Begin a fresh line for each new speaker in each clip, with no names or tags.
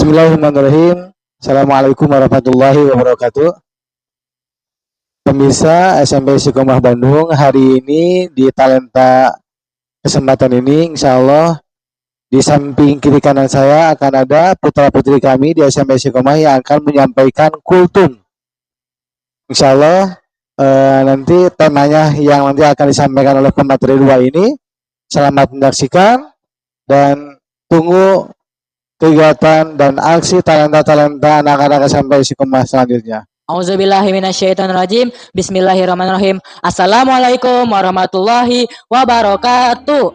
Bismillahirrahmanirrahim. Assalamualaikum warahmatullahi wabarakatuh. Pemirsa SMP Istiqomah Bandung, hari ini di Talenta kesempatan ini insya Allah di samping kiri kanan saya akan ada putra-putri kami di SMP Istiqomah yang akan menyampaikan kultum. Insya Allah nanti temanya yang nanti akan disampaikan oleh pemateri dua ini. Selamat menyaksikan dan tunggu kegiatan dan aksi talenta-talenta anak-anak SMP Istiqomah selanjutnya.
Auzubillahi minasyaitonirrajim. Bismillahirrahmanirrahim. Assalamualaikum warahmatullahi wabarakatuh.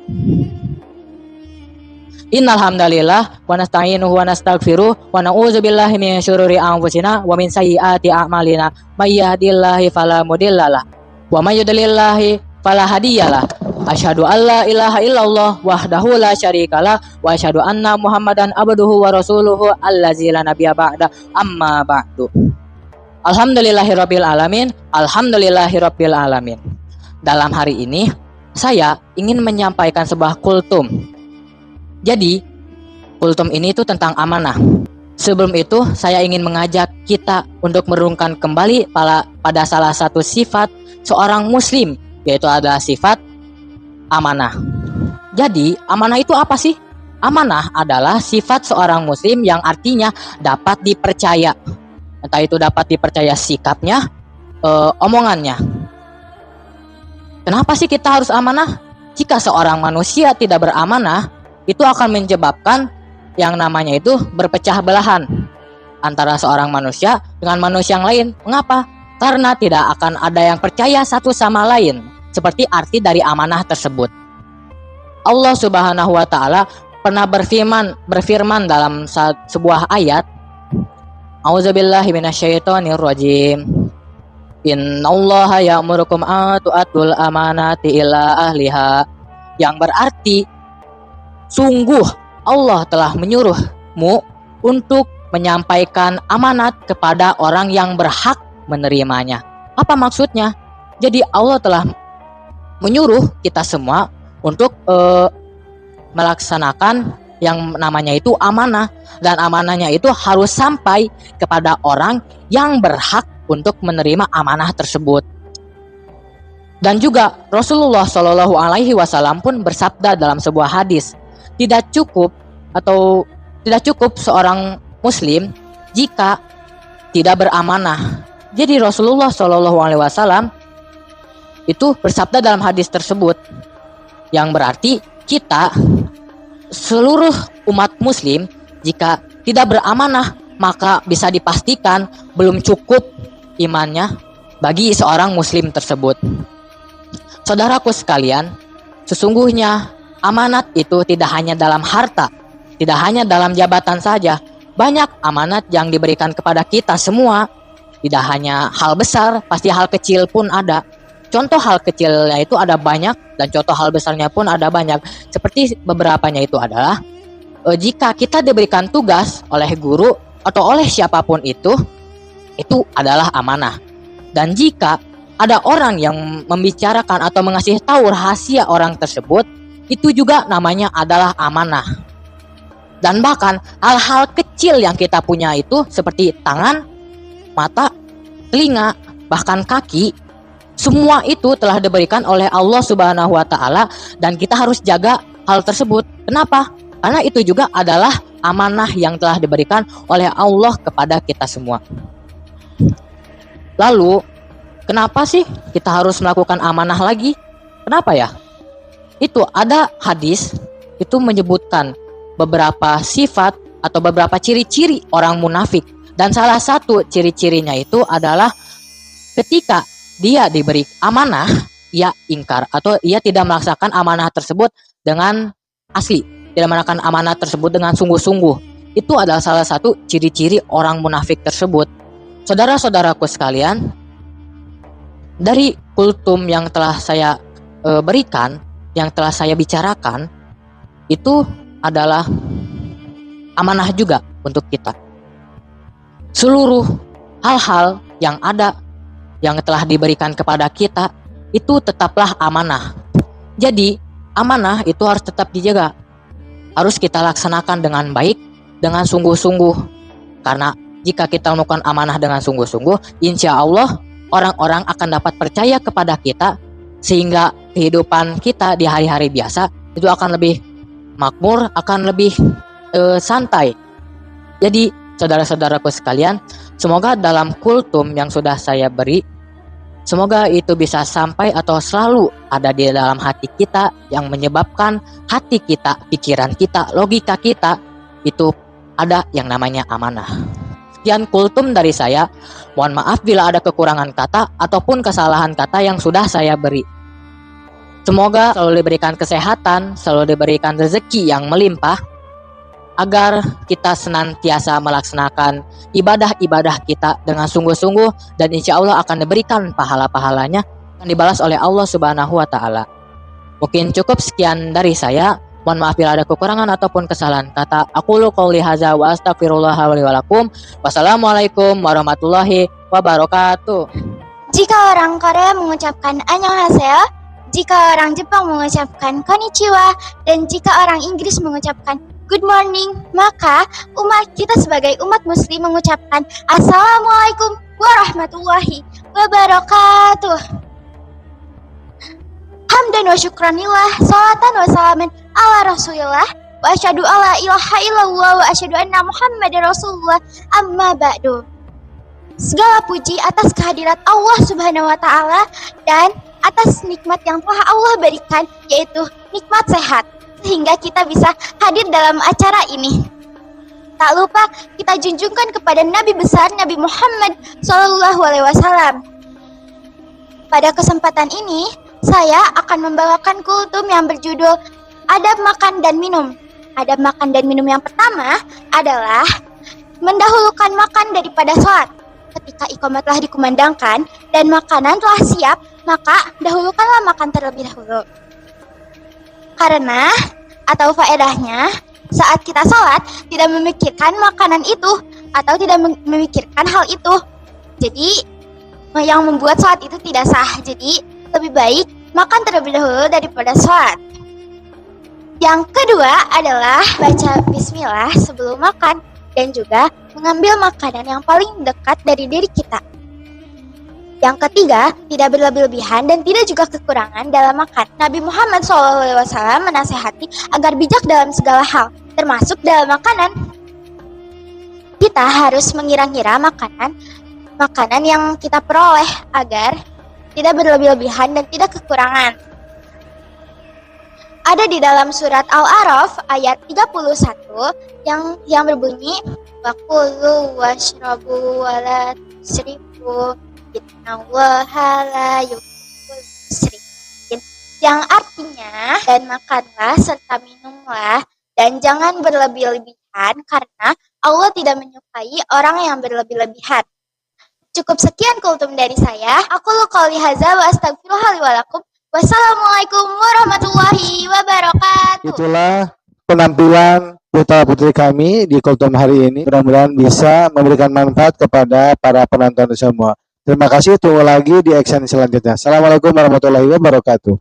Innal hamdalillah wa nasta'inuhu wa nastaghfiruh wa na'udzubillahi min syururi anfusina wa min sayyiati a'malina. May yahdihillahu fala mudhillalah wa may yudlillahu fala hadiyalah. Asyhadu alla ilaha illallah wahdahu la syarikalah wa asyhadu anna Muhammadan abduhu wa rasuluhu allazi la nabiyya ba'da amma ba'du. Alhamdulillahirabbil alamin, alhamdulillahirabbil alamin. Dalam hari ini saya ingin menyampaikan sebuah kultum. Jadi, kultum ini itu tentang amanah. Sebelum itu, saya ingin mengajak kita untuk merenungkan kembali pada salah satu sifat seorang muslim, yaitu adalah sifat amanah. Jadi, amanah itu apa sih? Amanah adalah sifat seorang muslim yang artinya dapat dipercaya. Entah itu dapat dipercaya sikapnya, omongannya. Kenapa sih kita harus amanah? Jika seorang manusia tidak beramanah, itu akan menyebabkan yang namanya itu berpecah belahan antara seorang manusia dengan manusia yang lain. Mengapa? Karena tidak akan ada yang percaya satu sama lain. Seperti arti dari amanah tersebut. Allah Subhanahu wa taala pernah berfirman dalam sebuah ayat, Auzubillahi minasyaitonirrajim. Innallaha ya'murukum an tu'addul amanati ila ahliha. Yang berarti sungguh Allah telah menyuruhmu untuk menyampaikan amanat kepada orang yang berhak menerimanya. Apa maksudnya? Jadi Allah telah menyuruh kita semua untuk melaksanakan yang namanya itu amanah, dan amanahnya itu harus sampai kepada orang yang berhak untuk menerima amanah tersebut. Dan juga Rasulullah Shallallahu Alaihi Wasallam pun bersabda dalam sebuah hadis, tidak cukup seorang muslim jika tidak beramanah. Jadi Rasulullah Shallallahu Alaihi Wasallam itu bersabda dalam hadis tersebut, yang berarti kita seluruh umat muslim jika tidak beramanah maka bisa dipastikan belum cukup imannya bagi seorang muslim tersebut. Saudaraku sekalian, sesungguhnya amanat itu tidak hanya dalam harta, tidak hanya dalam jabatan saja. Banyak amanat yang diberikan kepada kita semua. Tidak hanya hal besar, pasti hal kecil pun ada. Contoh hal kecilnya itu ada banyak, dan contoh hal besarnya pun ada banyak. Seperti beberapanya itu adalah jika kita diberikan tugas oleh guru atau oleh siapapun itu adalah amanah. Dan jika ada orang yang membicarakan atau mengasih tahu rahasia orang tersebut, itu juga namanya adalah amanah. Dan bahkan hal-hal kecil yang kita punya itu seperti tangan, mata, telinga, bahkan kaki, semua itu telah diberikan oleh Allah Subhanahu wa taala, dan kita harus jaga hal tersebut. Kenapa? Karena itu juga adalah amanah yang telah diberikan oleh Allah kepada kita semua. Lalu, kenapa sih kita harus melakukan amanah lagi? Kenapa ya? Itu ada hadis itu menyebutkan beberapa sifat atau beberapa ciri-ciri orang munafik, dan salah satu ciri-cirinya itu adalah ketika dia diberi amanah, ia ingkar atau ia tidak melaksanakan amanah tersebut dengan asli, tidak melaksanakan amanah tersebut dengan sungguh-sungguh. Itu adalah salah satu ciri-ciri orang munafik tersebut. Saudara-saudaraku sekalian, dari kultum yang telah saya berikan, yang telah saya bicarakan, itu adalah amanah juga untuk kita. Seluruh hal-hal yang ada yang telah diberikan kepada kita itu tetaplah amanah. Jadi amanah itu harus tetap dijaga, harus kita laksanakan dengan baik, dengan sungguh-sungguh. Karena jika kita melakukan amanah dengan sungguh-sungguh, insya Allah orang-orang akan dapat percaya kepada kita, sehingga kehidupan kita di hari-hari biasa itu akan lebih makmur, akan lebih santai. Jadi saudara-saudaraku sekalian, semoga dalam kultum yang sudah saya beri, semoga itu bisa sampai atau selalu ada di dalam hati kita, yang menyebabkan hati kita, pikiran kita, logika kita itu ada yang namanya amanah. Sekian kultum dari saya. Mohon maaf bila ada kekurangan kata ataupun kesalahan kata yang sudah saya beri. Semoga selalu diberikan kesehatan, selalu diberikan rezeki yang melimpah, agar kita senantiasa melaksanakan ibadah-ibadah kita dengan sungguh-sungguh, dan insya Allah akan diberikan pahala-pahalanya yang dibalas oleh Allah Subhanahu wa Ta'ala. Mungkin cukup sekian dari saya. Mohon maaf bila ada kekurangan ataupun kesalahan kata. Aqulu qouli hadza wa astaghfirullah li wa lakum. Wassalamualaikum warahmatullahi wabarakatuh.
Jika orang Korea mengucapkan annyeonghaseyo, jika orang Jepang mengucapkan konnichiwa, dan jika orang Inggris mengucapkan good morning, maka umat kita sebagai umat muslim mengucapkan assalamualaikum warahmatullahi wabarakatuh. Hamdan wa syukranillah, salatan wa salaman ala rasulillah, wa asyhadu alla ilaha illallah wa asyhadu anna muhammadar rasulullah, amma ba'du. Segala puji atas kehadirat Allah Subhanahu wa Ta'ala dan atas nikmat yang telah Allah berikan, yaitu nikmat sehat, sehingga kita bisa hadir dalam acara ini. Tak lupa kita junjungkan kepada Nabi besar Nabi Muhammad SAW. Pada kesempatan ini, saya akan membawakan kultum yang berjudul Adab Makan dan Minum. Adab makan dan minum yang pertama adalah mendahulukan makan daripada sholat. Ketika iqamah telah dikumandangkan dan makanan telah siap, maka dahulukanlah makan terlebih dahulu. Karena atau faedahnya, saat kita sholat tidak memikirkan makanan itu atau tidak memikirkan hal itu. Jadi yang membuat sholat itu tidak sah. Jadi lebih baik makan terlebih dahulu daripada sholat. Yang kedua adalah baca bismillah sebelum makan dan juga mengambil makanan yang paling dekat dari diri kita. Yang ketiga, tidak berlebih-lebihan dan tidak juga kekurangan dalam makan. Nabi Muhammad SAW menasehati agar bijak dalam segala hal, termasuk dalam makanan. Kita harus mengira-ngira makanan yang kita peroleh agar tidak berlebih-lebihan dan tidak kekurangan. Ada di dalam surat Al-A'raf ayat 31 yang berbunyi waqulu washrabu wa la tusrifu innallaha la yuhibbul musrifin, yang artinya dan makanlah serta minumlah dan jangan berlebih-lebihan karena Allah tidak menyukai orang yang berlebih-lebihan. Cukup sekian kultum dari saya. Aqulu qouli hadza wa astaghfirullah li wa lakum. Wassalamualaikum warahmatullahi wabarakatuh.
Itulah penampilan putra-putri kami di kultum hari ini. Mudah-mudahan bisa memberikan manfaat kepada para penonton semua. Terima kasih, tunggu lagi di action selanjutnya. Assalamualaikum warahmatullahi wabarakatuh.